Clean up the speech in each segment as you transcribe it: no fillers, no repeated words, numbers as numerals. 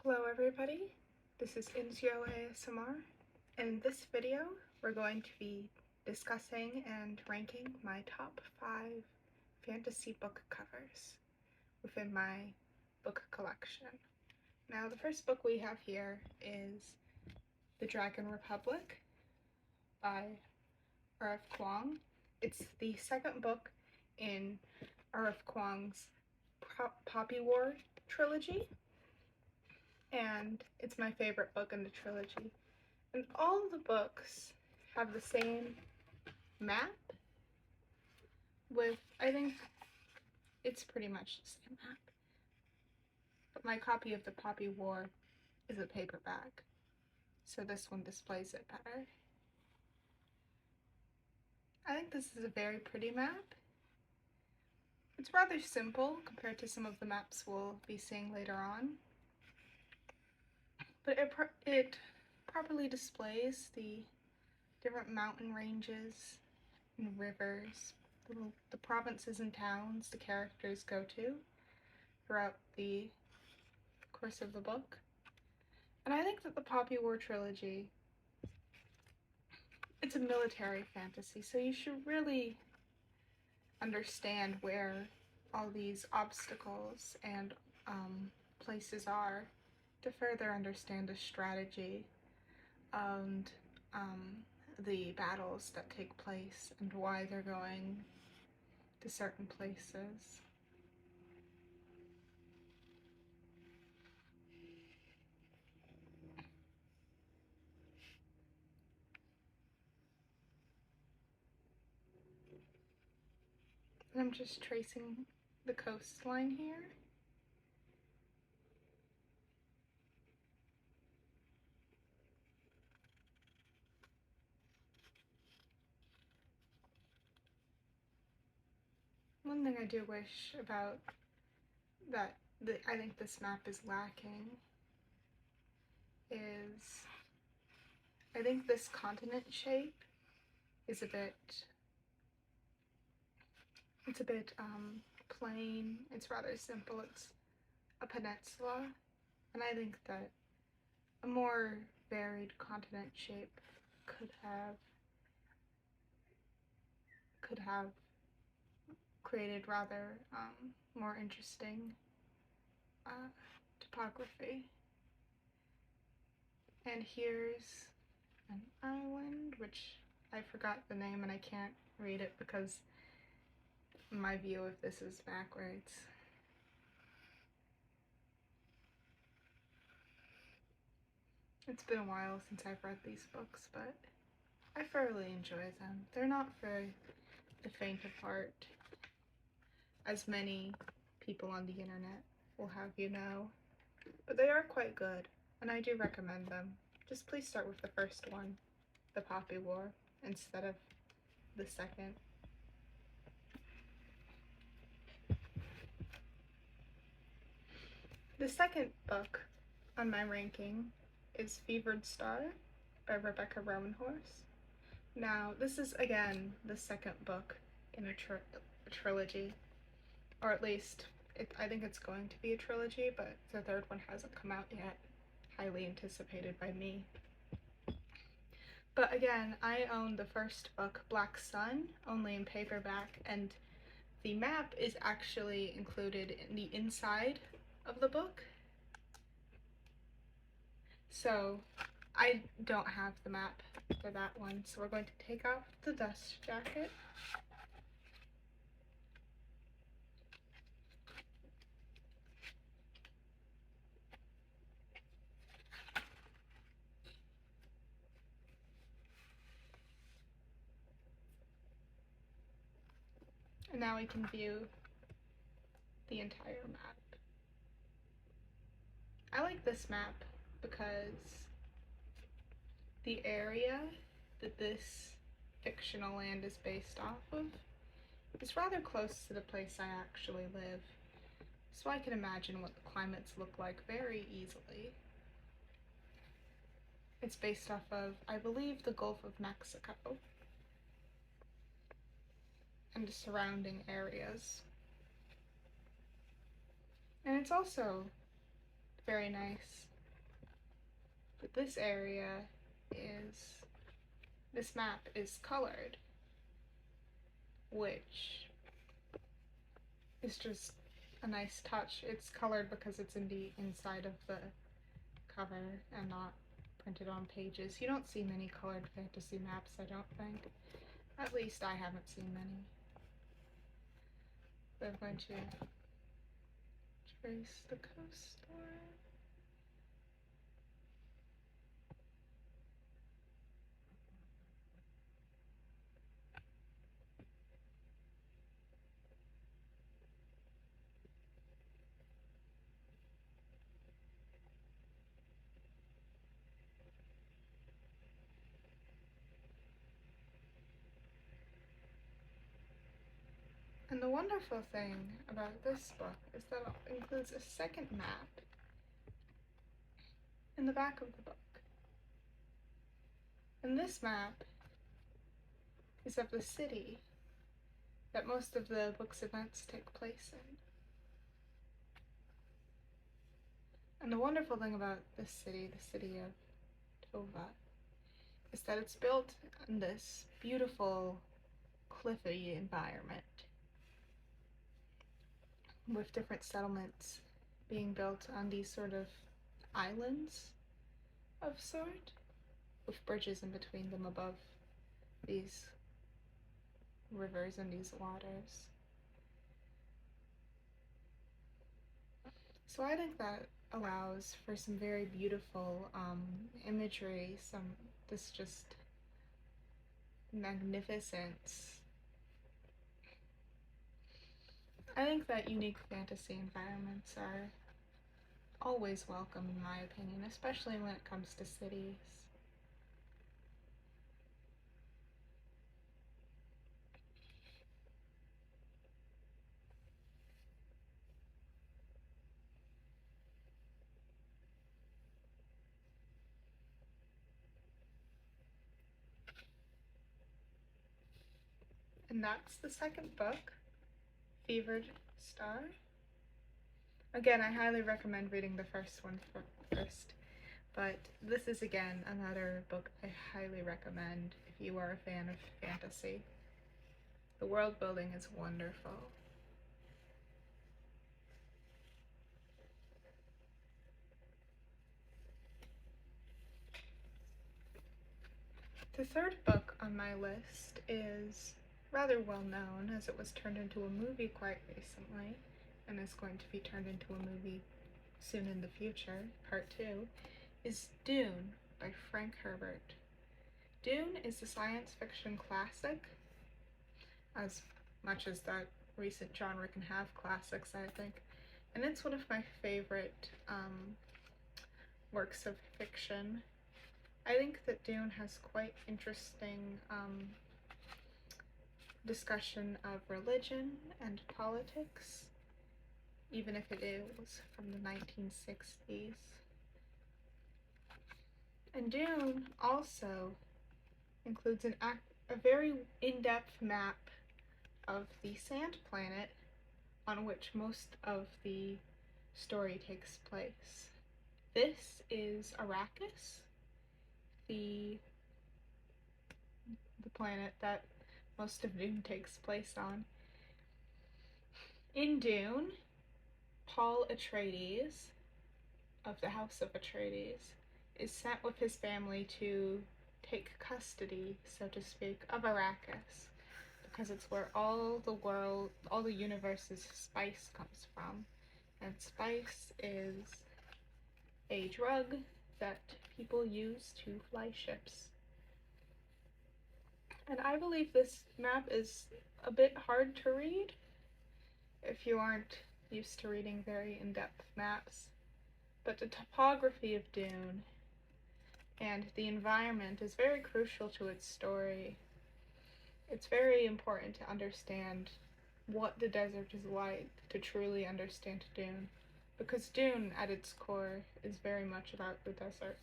Hello everybody, this is Inzio ASMR, and in this video we're going to be discussing and ranking my top 5 fantasy book covers within my book collection. Now the first book we have here is The Dragon Republic by R.F. Kuang. It's the second book in R.F. Kuang's Poppy War trilogy, and it's my favorite book in the trilogy. And all of the books have the same map with, I think it's pretty much the same map. But my copy of the Poppy War is a paperback, so this one displays it better. I think this is a very pretty map. It's rather simple compared to some of the maps we'll be seeing later on, but it properly displays the different mountain ranges and rivers, the provinces and towns the characters go to throughout the course of the book. And I think that the Poppy War trilogy, it's a military fantasy, so you should really understand where all these obstacles and places are to further understand the strategy and the battles that take place and why they're going to certain places. And I'm just tracing the coastline here. One thing I do wish about that I think this map is lacking is I think this continent shape is a bit plain. It's rather simple. It's a peninsula, and I think that a more varied continent shape could have created rather more interesting topography. And here's an island, which I forgot the name and I can't read it because my view of this is backwards. It's been a while since I've read these books, but I thoroughly enjoy them. They're not for the faint of heart, as many people on the internet will have you know, but they are quite good, and I do recommend them. Just please start with the first one, The Poppy War, instead of the second. The second book on my ranking is Fevered Star by Rebecca Romanhorse. Now, this is again the second book in a trilogy, or at least I think it's going to be a trilogy, but the third one hasn't come out yet. Highly anticipated by me. But again, I own the first book, Black Sun, only in paperback, and the map is actually included in the inside of the book. So I don't have the map for that one, so we're going to take off the dust jacket. And now we can view the entire map. I like this map because the area that this fictional land is based off of is rather close to the place I actually live, so I can imagine what the climates look like very easily. It's based off of, I believe, the Gulf of Mexico and the surrounding areas. And it's also very nice But this map is colored, which is just a nice touch. It's colored because it's in the inside of the cover and not printed on pages. You don't see many colored fantasy maps, I don't think. At least I haven't seen many. So I'm going to trace the coastline. And the wonderful thing about this book is that it includes a second map in the back of the book. And this map is of the city that most of the book's events take place in. And the wonderful thing about this city, the city of Tova, is that it's built in this beautiful cliffy environment with different settlements being built on these sort of islands of sort, with bridges in between them above these rivers and these waters. So I think that allows for some very beautiful imagery, this just magnificence. I think that unique fantasy environments are always welcome in my opinion, especially when it comes to cities. And that's the second book, Fevered Star. Again, I highly recommend reading the first one first, but this is again another book I highly recommend if you are a fan of fantasy. The world building is wonderful. The third book on my list is rather well known, as it was turned into a movie quite recently and is going to be turned into a movie soon in the future. Part 2 is Dune by Frank Herbert. Dune is a science fiction classic, as much as that recent genre can have classics, I think, and it's one of my favorite works of fiction. I think that Dune has quite interesting discussion of religion and politics, even if it is from the 1960s. And Dune also includes a very in-depth map of the sand planet on which most of the story takes place. This is Arrakis, the planet that most of Dune takes place on. In Dune, Paul Atreides, of the House of Atreides, is sent with his family to take custody, so to speak, of Arrakis, because it's where all the universe's spice comes from. And spice is a drug that people use to fly ships. And I believe this map is a bit hard to read if you aren't used to reading very in-depth maps. But the topography of Dune and the environment is very crucial to its story. It's very important to understand what the desert is like to truly understand Dune, because Dune at its core is very much about the desert.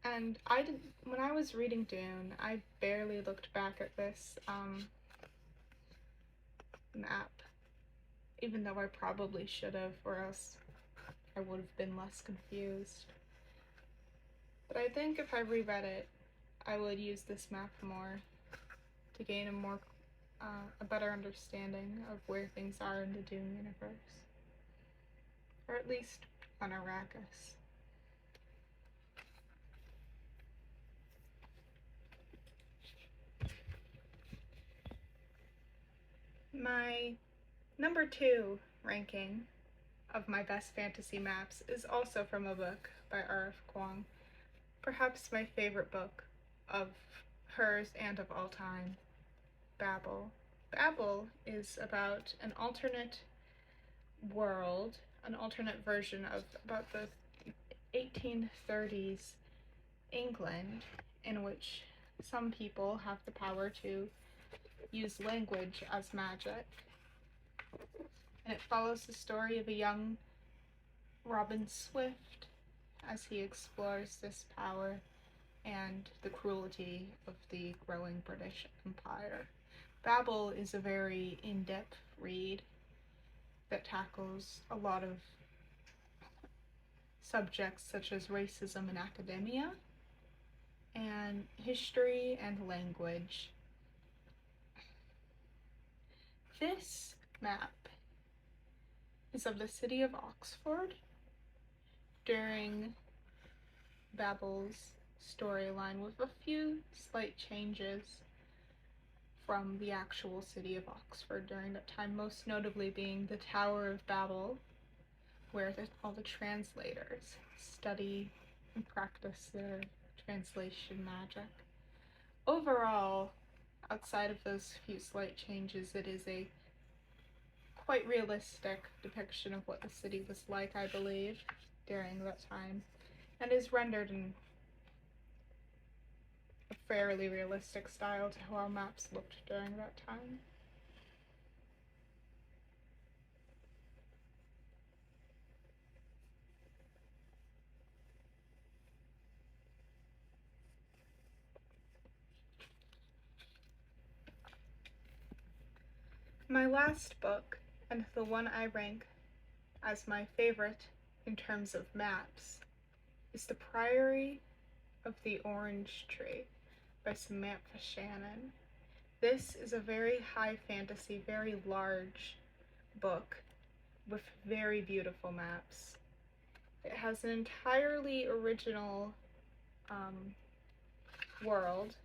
And when I was reading Dune, I barely looked back at this map, even though I probably should have, or else I would have been less confused. But I think if I reread it, I would use this map more to gain a better understanding of where things are in the Dune universe. Or at least on Arrakis. My number 2 ranking of my best fantasy maps is also from a book by R.F. Kuang. Perhaps my favorite book of hers and of all time, Babel. Babel is about an alternate world, an alternate version of about the 1830s England, in which some people have the power to use language as magic. And it follows the story of a young Robin Swift as he explores this power and the cruelty of the growing British Empire. Babel is a very in-depth read that tackles a lot of subjects such as racism in academia and history and language. This map is of the city of Oxford during Babel's storyline, with a few slight changes from the actual city of Oxford during that time, most notably being the Tower of Babel, where all the translators study and practice their translation magic. Overall, outside of those few slight changes, it is a quite realistic depiction of what the city was like, I believe, during that time, and is rendered in a fairly realistic style to how our maps looked during that time. My last book, and the one I rank as my favorite in terms of maps, is The Priory of the Orange Tree by Samantha Shannon. This is a very high fantasy, very large book with very beautiful maps. It has an entirely original world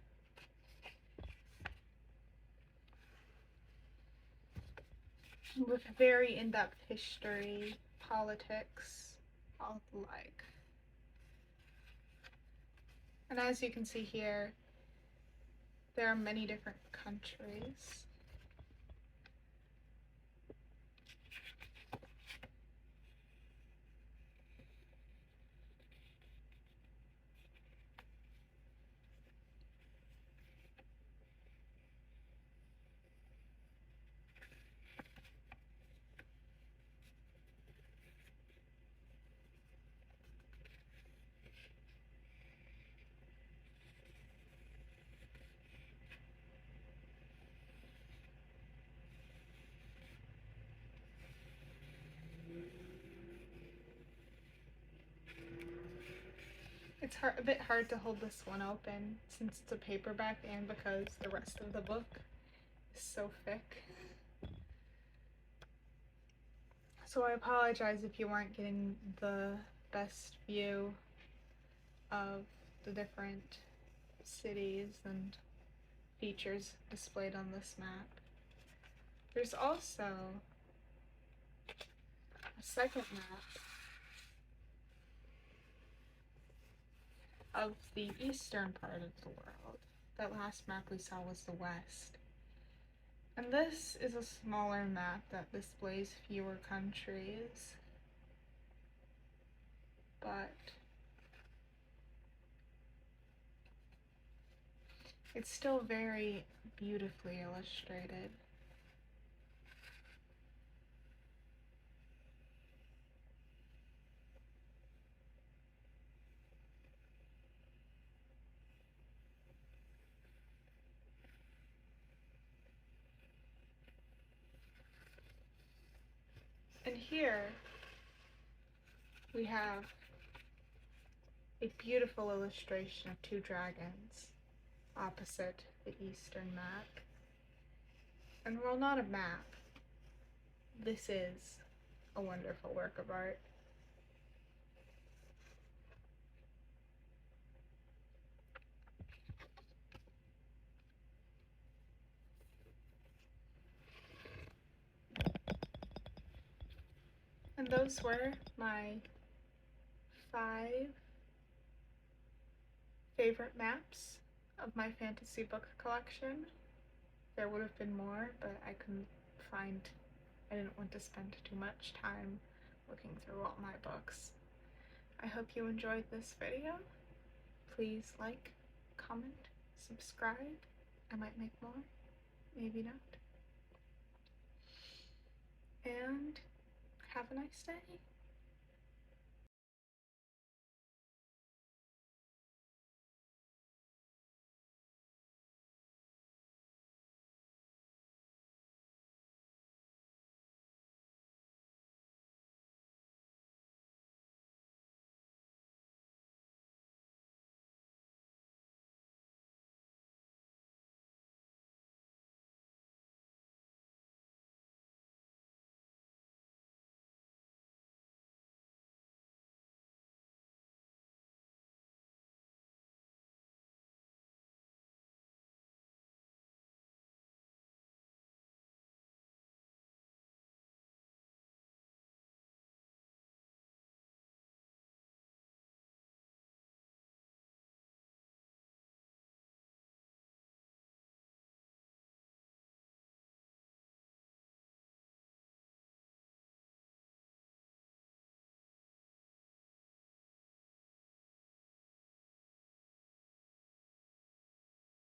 with very in-depth history, politics, all the like. And as you can see here, there are many different countries. It's a bit hard to hold this one open since it's a paperback and because the rest of the book is so thick. So I apologize if you weren't getting the best view of the different cities and features displayed on this map. There's also a second map of the eastern part of the world. That last map we saw was the west. And this is a smaller map that displays fewer countries, but it's still very beautifully illustrated. And here we have a beautiful illustration of two dragons opposite the eastern map. And while not a map, this is a wonderful work of art. And those were my 5 favorite maps of my fantasy book collection. There would have been more, but I didn't want to spend too much time looking through all my books. I hope you enjoyed this video. Please like, comment, subscribe. I might make more, maybe not. And have a nice day.